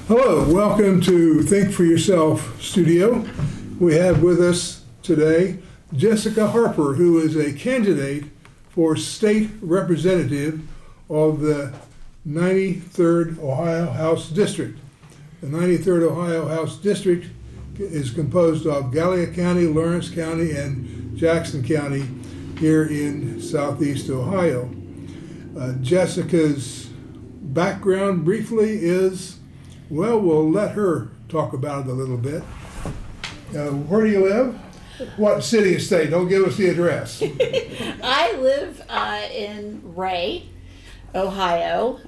Hello, welcome to Think for Yourself Studio. We have with us today Jessica Harper, who is a candidate for state representative of the 93rd Ohio House District. The 93rd Ohio House District is composed of Gallia County, Lawrence County, and Jackson County here in southeast Ohio. Jessica's background briefly is, well, we'll let her talk about it a little bit. Where do you live? What city and state? Don't give us the address. I live in Ray, Ohio,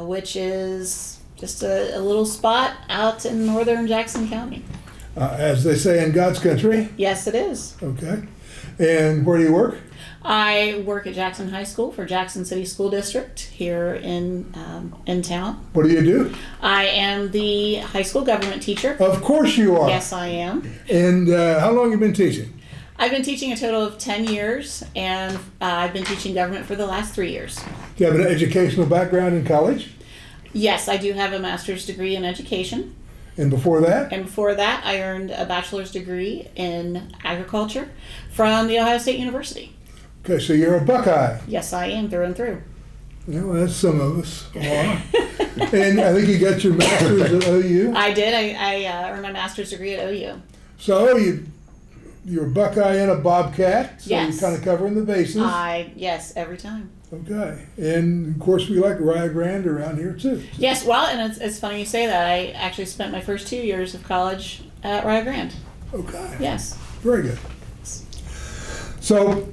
which is just a little spot out in northern Jackson County. As they say in God's country? Yes, it is. Okay. And where do you work? I work at Jackson High School for Jackson City School District here in town. What do you do? I am the high school government teacher. Of course you are. Yes, I am. And how long have you been teaching? I've been teaching a total of 10 years, and I've been teaching government for the last 3 years. Do you have an educational background in college? Yes, I do have a master's degree in education. And before that? And before that, I earned a bachelor's degree in agriculture from the Ohio State University. Okay, so you're a Buckeye. Yes, I am, through and through. Yeah, well, that's some of us. And I think you got your master's at OU? I did. I earned my master's degree at OU. So you're a Buckeye and a Bobcat, so Yes. you're kind of covering the bases. Yes, every time. Okay. And, of course, we like Rio Grande around here, too. Yes, well, and it's funny you say that. I actually spent my first 2 years of college at Rio Grande. Okay. Yes. Very good. So,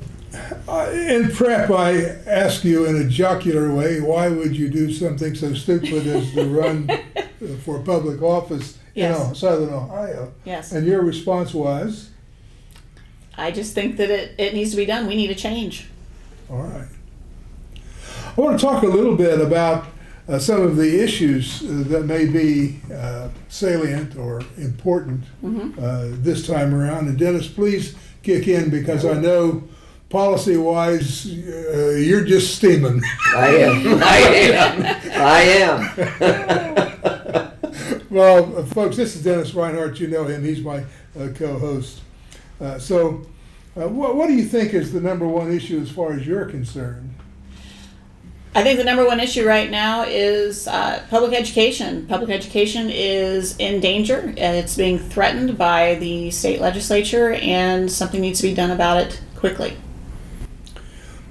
in prep, I ask you in a jocular way, why would you do something so stupid as to run for public office Yes. in Southern Ohio? Yes. And your response was? I just think that it needs to be done. We need a change. All right. I want to talk a little bit about some of the issues that may be salient or important this time around. And Dennis, please kick in, because I know policy-wise you're just steaming. I am. Well, folks, this is Dennis Reinhart. You know him. He's my co-host. So what do you think is the number one issue as far as you're concerned? I think the number one issue right now is public education. Public education is in danger. It's being threatened by the state legislature, and something needs to be done about it quickly.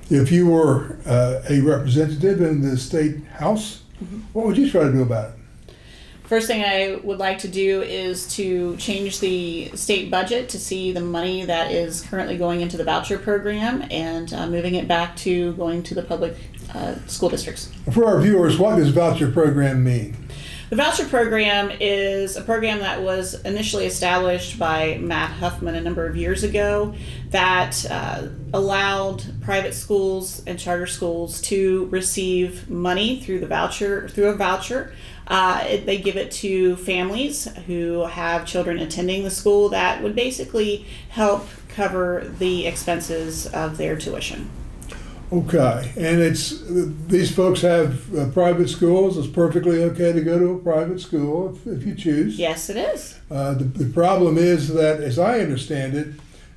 If you were a representative in the state house, what would you try to do about it? First thing I would like to do is to change the state budget to see the money that is currently going into the voucher program and moving it back to going to the public school districts. For our viewers, what does voucher program mean? The voucher program is a program that was initially established by Matt Huffman a number of years ago that allowed private schools and charter schools to receive money through a voucher. They give it to families who have children attending the school that would basically help cover the expenses of their tuition. Okay, and these folks have private schools. It's perfectly okay to go to a private school if you choose. Yes, it is. The problem is that, as I understand it,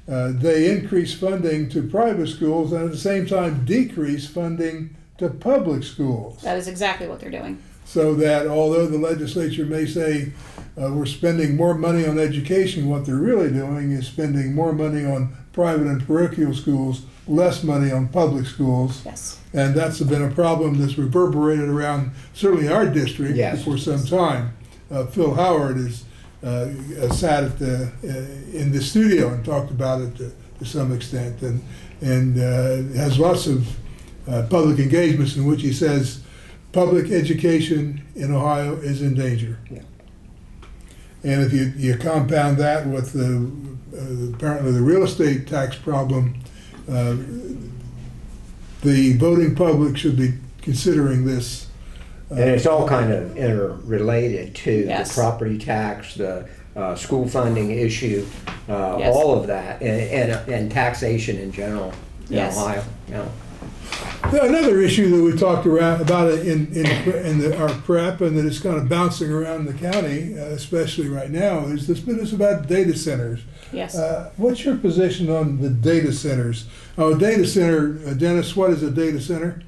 they increase funding to private schools and at the same time decrease funding to public schools. That is exactly what they're doing. So that although the legislature may say we're spending more money on education, what they're really doing is spending more money on private and parochial schools, less money on public schools. Yes. And that's been a problem that's reverberated around certainly our district Yes. for some time. Phil Howard has sat in the studio and talked about it to some extent, and has lots of public engagements in which he says public education in Ohio is in danger. Yeah. And if you compound that with apparently the real estate tax problem, the voting public should be considering this. And it's all kind of interrelated to Yes. the property tax, the school funding issue, Yes. all of that, and taxation in general in Yes. Ohio. Yeah. Another issue that we talked about our prep, and that is kind of bouncing around the county, especially right now, is this business about data centers. Yes. What's your position on the data centers? Data center, Dennis, what is a data center?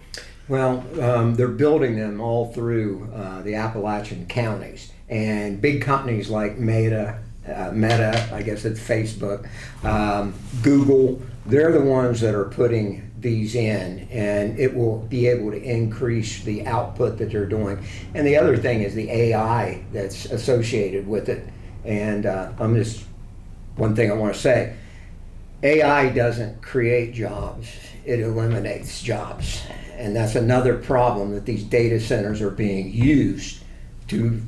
Well, they're building them all through the Appalachian counties, and big companies like Meta, I guess it's Facebook, Google, they're the ones that are putting these in, and it will be able to increase the output that they're doing. And the other thing is the AI that's associated with it. And one thing I want to say, AI doesn't create jobs, it eliminates jobs. And that's another problem, that these data centers are being used to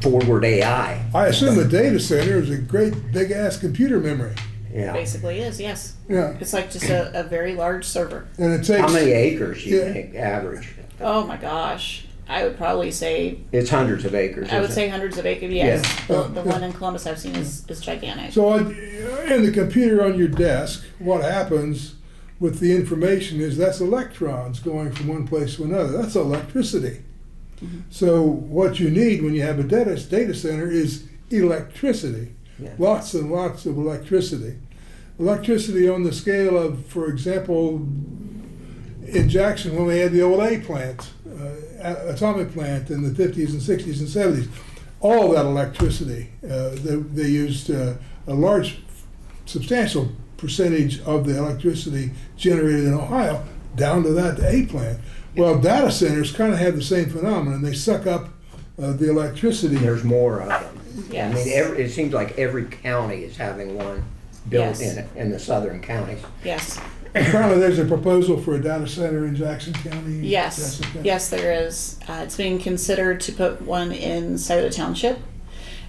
forward AI. I assume a data center is a great big ass computer memory. Yeah. Basically is, yes. Yeah. It's like just a very large server. And it takes. How many acres do you Yeah. think average? Oh my gosh. I would probably say, It's hundreds of acres. I would isn't say hundreds of acres, yes. Yeah. The one in Columbus I've seen is gigantic. So in the computer on your desk, what happens with the information is that's electrons going from one place to another. That's electricity. Mm-hmm. So what you need when you have a data center is electricity. Yeah. Lots and lots of electricity. Electricity on the scale of, for example, in Jackson when we had the old A plant, atomic plant in the 50s and 60s and 70s, all that electricity, they used a large, substantial percentage of the electricity generated in Ohio down to that A plant. Well, data centers kind of have the same phenomenon. They suck up the electricity. There's more of them. Yes. I mean, it seems like every county is having one built Yes. in the southern counties. Yes. Apparently there's a proposal for a data center in Jackson County. Yes. Jessica. Yes, there is. It's being considered to put one in Scioto Township.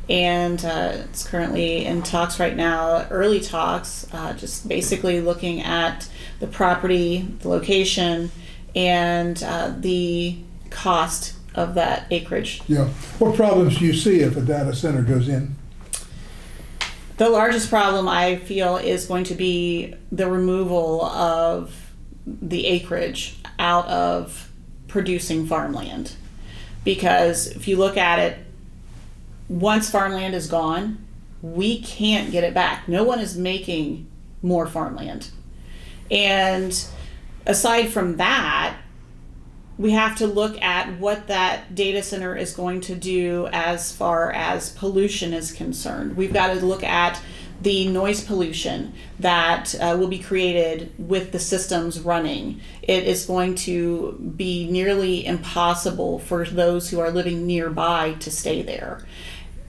And it's currently in talks right now, early talks, just basically looking at the property, the location, and the cost of that acreage. Yeah. What problems do you see if a data center goes in? The largest problem I feel is going to be the removal of the acreage out of producing farmland. Because if you look at it, once farmland is gone, we can't get it back. No one is making more farmland. And aside from that, we have to look at what that data center is going to do as far as pollution is concerned. We've got to look at the noise pollution that will be created with the systems running. It is going to be nearly impossible for those who are living nearby to stay there.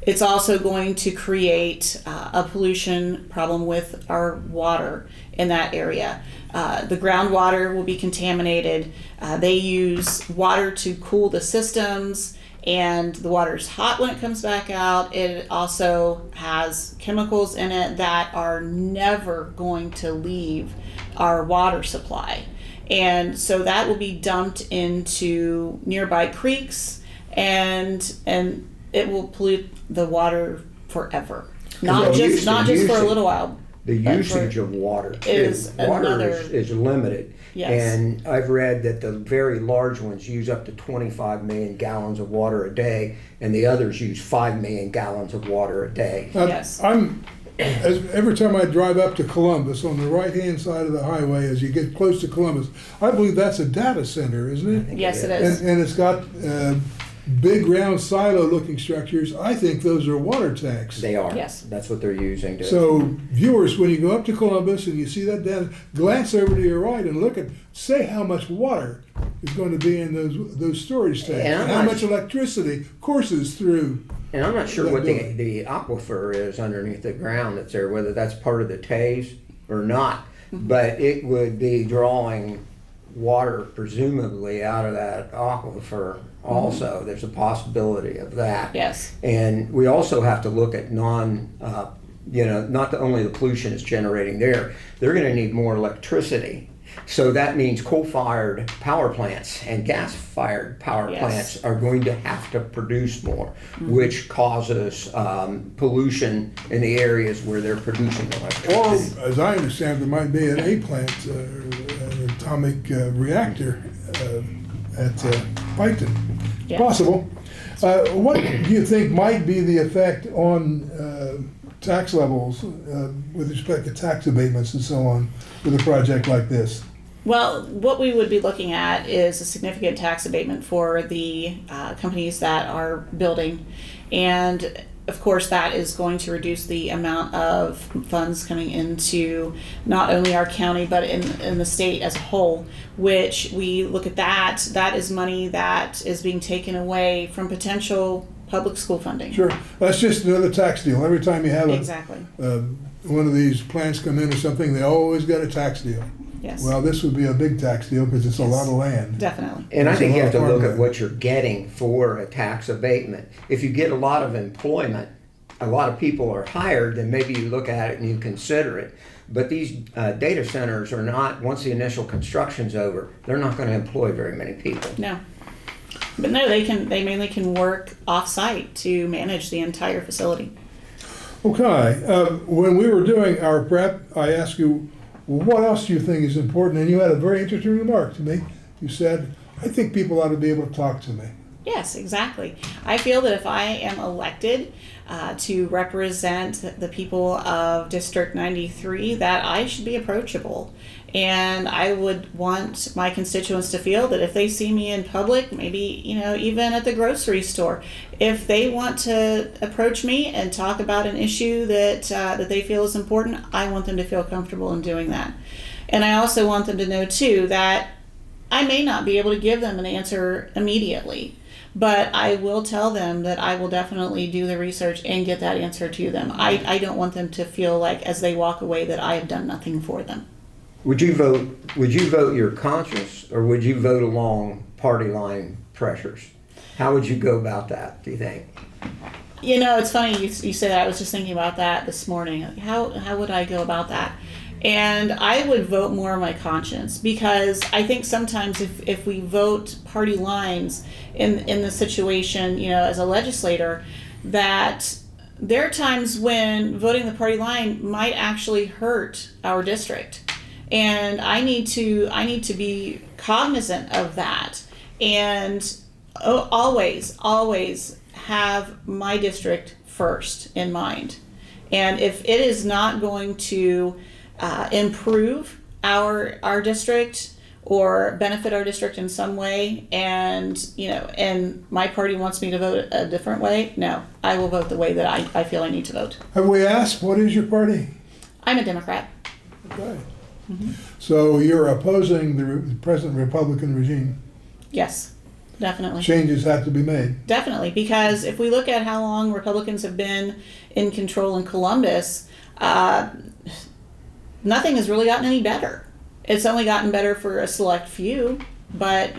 It's also going to create a pollution problem with our water in that area. The groundwater will be contaminated. They use water to cool the systems, and the water's hot when it comes back out. It also has chemicals in it that are never going to leave our water supply. And so that will be dumped into nearby creeks, and it will pollute the water forever. Not just for a little while. The usage of water is is limited. Yes. And I've read that the very large ones use up to 25 million gallons of water a day, and the others use 5 million gallons of water a day. Yes. Every time I drive up to Columbus, on the right-hand side of the highway, as you get close to Columbus, I believe that's a data center, isn't it? Yes, it is. And it's got big round silo-looking structures. I think those are water tanks. They are. Yes. That's what they're using to. So viewers, when you go up to Columbus and you see that data, glance over to your right and look at, say how much water is going to be in those storage tanks, and how much electricity courses through. And I'm not sure what the aquifer is underneath the ground that's there, whether that's part of the Tays or not. But it would be drawing water presumably out of that aquifer also. There's a possibility of that. Yes. And we also have to look at not only the pollution is generating there, they're going to need more electricity. So that means coal-fired power plants and gas-fired power plants are going to have to produce more, which causes pollution in the areas where they're producing electricity. Or, as I understand, there might be an A plant, an atomic reactor at Piketon. Yeah. Possible. What do you think might be the effect on tax levels with respect to tax abatements and so on with a project like this? Well, what we would be looking at is a significant tax abatement for the companies that are building. And of course, that is going to reduce the amount of funds coming into not only our county, but in the state as a whole, which we look at that is money that is being taken away from potential public school funding. Sure. That's just another tax deal. Every time you have Exactly. One of these plants come in or something, they always get a tax deal. Yes. Well, this would be a big tax deal because it's a Yes. lot of land. Definitely. And I It's think a you lot have to of look at farmland. what you're getting for a tax abatement. If you get a lot of employment, a lot of people are hired, then maybe you look at it and you consider it. But these data centers are not, once the initial construction's over, they're not going to employ very many people. No. But no, they mainly can work off-site to manage the entire facility. Okay. When we were doing our prep, I asked you, well, what else do you think is important? And you had a very interesting remark to me. You said, I think people ought to be able to talk to me. Yes, exactly. I feel that if I am elected to represent the people of District 93, that I should be approachable. And I would want my constituents to feel that if they see me in public, maybe, even at the grocery store, if they want to approach me and talk about an issue that they feel is important, I want them to feel comfortable in doing that. And I also want them to know, too, that I may not be able to give them an answer immediately, but I will tell them that I will definitely do the research and get that answer to them. I don't want them to feel like as they walk away that I have done nothing for them. Would you vote your conscience, or would you vote along party line pressures? How would you go about that, do you think? It's funny you say that. I was just thinking about that this morning. How would I go about that? And I would vote more on my conscience, because I think sometimes if we vote party lines in the situation, as a legislator, that there are times when voting the party line might actually hurt our district. And I need to be cognizant of that, and always have my district first in mind. And if it is not going to improve our district or benefit our district in some way, and my party wants me to vote a different way, no, I will vote the way that I feel I need to vote. Have we asked, what is your party? I'm a Democrat. Okay. Mm-hmm. So you're opposing the present Republican regime. Yes, definitely. Changes have to be made. Definitely, because if we look at how long Republicans have been in control in Columbus, nothing has really gotten any better. It's only gotten better for a select few, but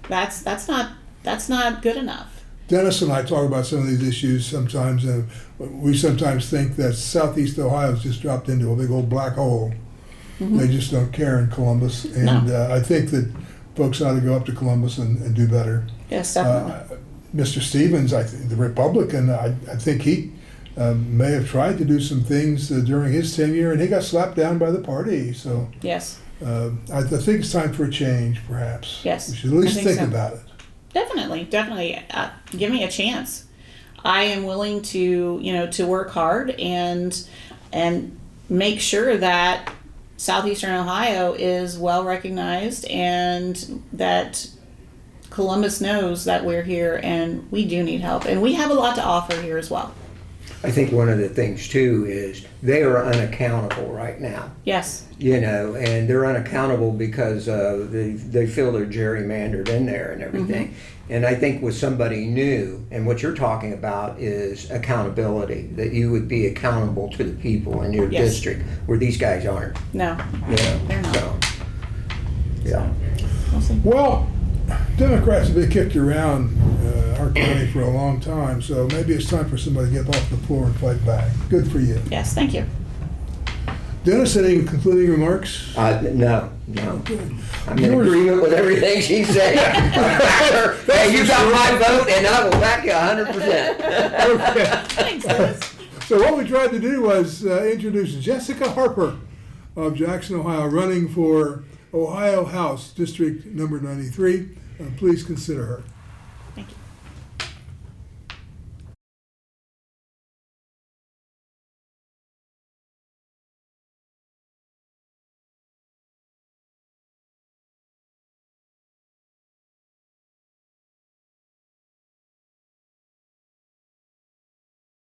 that's not good enough. Dennis and I talk about some of these issues sometimes, and we sometimes think that Southeast Ohio's just dropped into a big old black hole. Mm-hmm. They just don't care in Columbus, and I think that folks ought to go up to Columbus and do better. Yes, definitely. Mr. Stevens, the Republican, I think he may have tried to do some things during his tenure, and he got slapped down by the party. So Yes. I think it's time for a change, perhaps. Yes, We should at least I think so. about it. Definitely. Give me a chance. I am willing to work hard and make sure that Southeastern Ohio is well recognized, and that Columbus knows that we're here and we do need help, and we have a lot to offer here as well. I think one of the things too is they are unaccountable right now. Yes. And they're unaccountable because they feel they're gerrymandered in there and everything. Mm-hmm. And I think with somebody new, and what you're talking about is accountability, that you would be accountable to the people in your Yes. district, where these guys aren't. No. They're not. So, yeah. We'll see. Well, Democrats have been kicked around our county for a long time, so maybe it's time for somebody to get off the floor and fight back. Good for you. Yes, thank you. Dennis, any concluding remarks? No. Okay. I'm in agreement with everything she said. Hey, you got my vote, and I will back you 100%. Thanks, Dennis. So what we tried to do was introduce Jessica Harper of Jackson, Ohio, running for Ohio House, District Number 93. Please consider her.